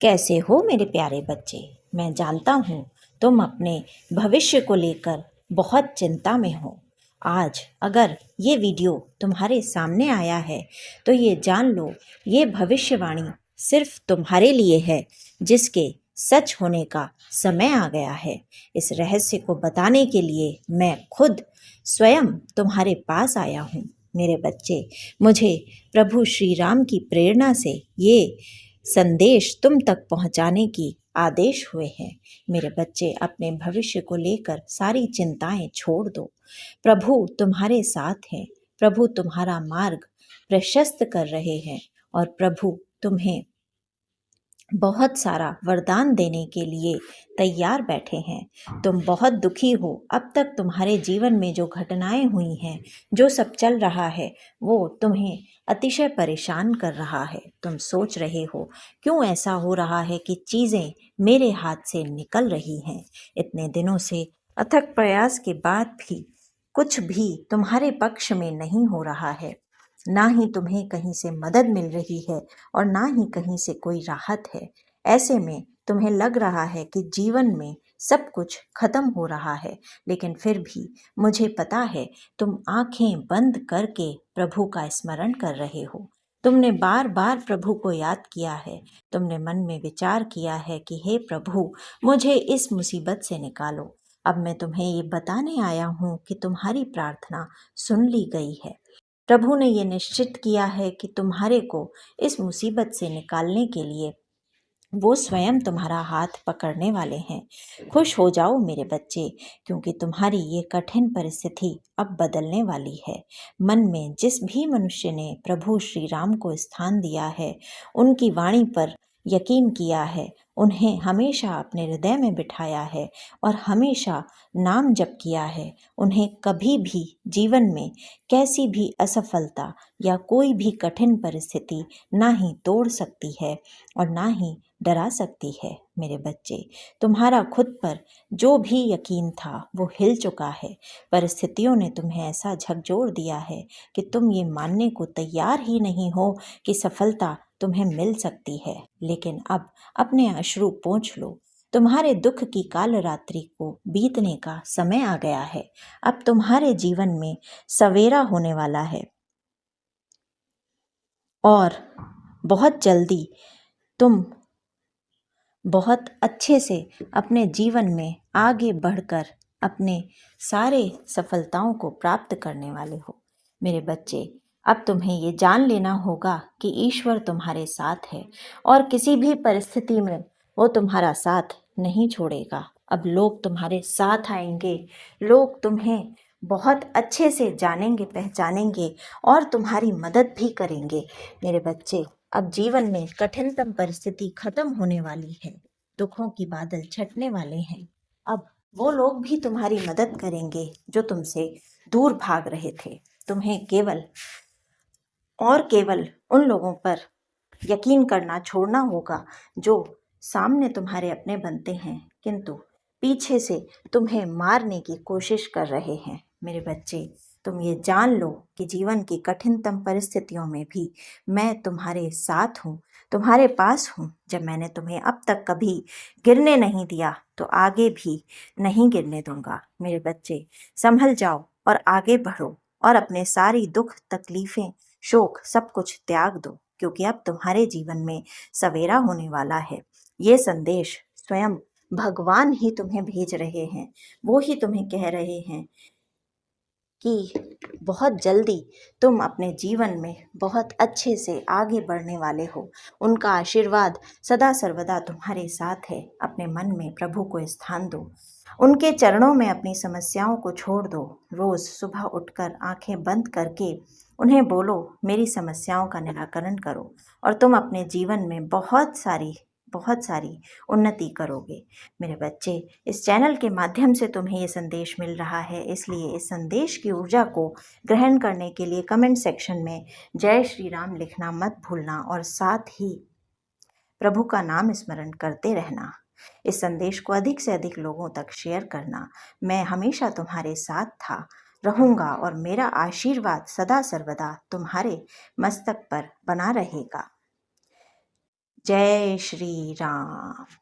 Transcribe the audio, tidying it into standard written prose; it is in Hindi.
कैसे हो मेरे प्यारे बच्चे। मैं जानता हूँ तुम अपने भविष्य को लेकर बहुत चिंता में हो। आज अगर ये वीडियो तुम्हारे सामने आया है तो ये जान लो, ये भविष्यवाणी सिर्फ तुम्हारे लिए है जिसके सच होने का समय आ गया है। इस रहस्य को बताने के लिए मैं खुद स्वयं तुम्हारे पास आया हूँ। मेरे बच्चे, मुझे प्रभु श्री राम की प्रेरणा से ये संदेश तुम तक पहुंचाने की आदेश हुए हैं। मेरे बच्चे, अपने भविष्य को लेकर सारी चिंताएं छोड़ दो। प्रभु तुम्हारे साथ हैं। प्रभु तुम्हारा मार्ग प्रशस्त कर रहे हैं और प्रभु तुम्हें बहुत सारा वरदान देने के लिए तैयार बैठे हैं। तुम बहुत दुखी हो। अब तक तुम्हारे जीवन में जो घटनाएं हुई हैं, जो सब चल रहा है, वो तुम्हें अतिशय परेशान कर रहा है। तुम सोच रहे हो क्यों ऐसा हो रहा है कि चीज़ें मेरे हाथ से निकल रही हैं। इतने दिनों से अथक प्रयास के बाद भी कुछ भी तुम्हारे पक्ष में नहीं हो रहा है। ना ही तुम्हें कहीं से मदद मिल रही है और ना ही कहीं से कोई राहत है। ऐसे में तुम्हें लग रहा है कि जीवन में सब कुछ खत्म हो रहा है, लेकिन फिर भी मुझे पता है तुम आंखें बंद करके प्रभु का स्मरण कर रहे हो। तुमने बार बार प्रभु को याद किया है। तुमने मन में विचार किया है कि हे प्रभु, मुझे इस मुसीबत से निकालो। अब मैं तुम्हें ये बताने आया हूँ कि तुम्हारी प्रार्थना सुन ली गई है। प्रभु ने ये निश्चित किया है कि तुम्हारे को इस मुसीबत से निकालने के लिए वो स्वयं तुम्हारा हाथ पकड़ने वाले हैं। खुश हो जाओ मेरे बच्चे, क्योंकि तुम्हारी ये कठिन परिस्थिति अब बदलने वाली है। मन में जिस भी मनुष्य ने प्रभु श्री राम को स्थान दिया है, उनकी वाणी पर यकीन किया है, उन्हें हमेशा अपने हृदय में बिठाया है और हमेशा नाम जप किया है, उन्हें कभी भी जीवन में कैसी भी असफलता या कोई भी कठिन परिस्थिति ना ही तोड़ सकती है और ना ही डरा सकती है। मेरे बच्चे, तुम्हारा खुद पर जो भी यकीन था वो हिल चुका है। परिस्थितियों ने तुम्हें ऐसा झकझोर दिया है कि तुम ये मानने को तैयार ही नहीं हो कि सफलता तुम्हें मिल सकती है। लेकिन अब अपने अश्रु पोंछ लो। तुम्हारे दुख की काल रात्रि को बीतने का समय आ गया है। अब तुम्हारे जीवन में सवेरा होने वाला है और बहुत जल्दी तुम बहुत अच्छे से अपने जीवन में आगे बढ़कर अपने सारे सफलताओं को प्राप्त करने वाले हो। मेरे बच्चे, अब तुम्हें ये जान लेना होगा कि ईश्वर तुम्हारे साथ है और किसी भी परिस्थिति में वो तुम्हारा साथ नहीं छोड़ेगा। अब लोग तुम्हारे साथ आएंगे, लोग तुम्हें बहुत अच्छे से जानेंगे, पहचानेंगे और तुम्हारी मदद भी करेंगे। मेरे बच्चे, अब जीवन में कठिनतम परिस्थिति खत्म होने वाली है। दुखों की बादल छटने वाले हैं। अब वो लोग भी तुम्हारी मदद करेंगे जो तुमसे दूर भाग रहे थे। तुम्हें केवल और केवल उन लोगों पर यकीन करना छोड़ना होगा जो सामने तुम्हारे अपने बनते हैं, किंतु पीछे से तुम्हें मारने की कोशिश कर रहे हैं। मेरे बच्चे, तुम ये जान लो कि जीवन की कठिनतम परिस्थितियों में भी मैं तुम्हारे साथ हूँ, तुम्हारे पास हूँ। जब मैंने तुम्हें अब तक कभी गिरने नहीं दिया तो आगे भी नहीं गिरने दूंगा। मेरे बच्चे, संभल जाओ और आगे बढ़ो और अपने सारी दुख, तकलीफें, शोक सब कुछ त्याग दो, क्योंकि अब तुम्हारे जीवन में सवेरा होने वाला है। ये संदेश स्वयं भगवान ही तुम्हें भेज रहे हैं। वो ही तुम्हें कह रहे हैं कि बहुत जल्दी तुम अपने जीवन में बहुत अच्छे से आगे बढ़ने वाले हो। उनका आशीर्वाद सदा सर्वदा तुम्हारे साथ है। अपने मन में प्रभु को स्थान दो, उनके चरणों में अपनी समस्याओं को छोड़ दो। रोज सुबह उठकर आंखें बंद करके उन्हें बोलो, मेरी समस्याओं का निराकरण करो और तुम अपने जीवन में बहुत सारी उन्नति करोगे। मेरे बच्चे, इस चैनल के माध्यम से तुम्हें ये संदेश मिल रहा है, इसलिए इस संदेश की ऊर्जा को ग्रहण करने के लिए कमेंट सेक्शन में जय श्री राम लिखना मत भूलना और साथ ही प्रभु का नाम स्मरण करते रहना। इस संदेश को अधिक से अधिक लोगों तक शेयर करना। मैं हमेशा तुम्हारे साथ था, रहूंगा और मेरा आशीर्वाद सदा सर्वदा तुम्हारे मस्तक पर बना रहेगा। जय श्री राम।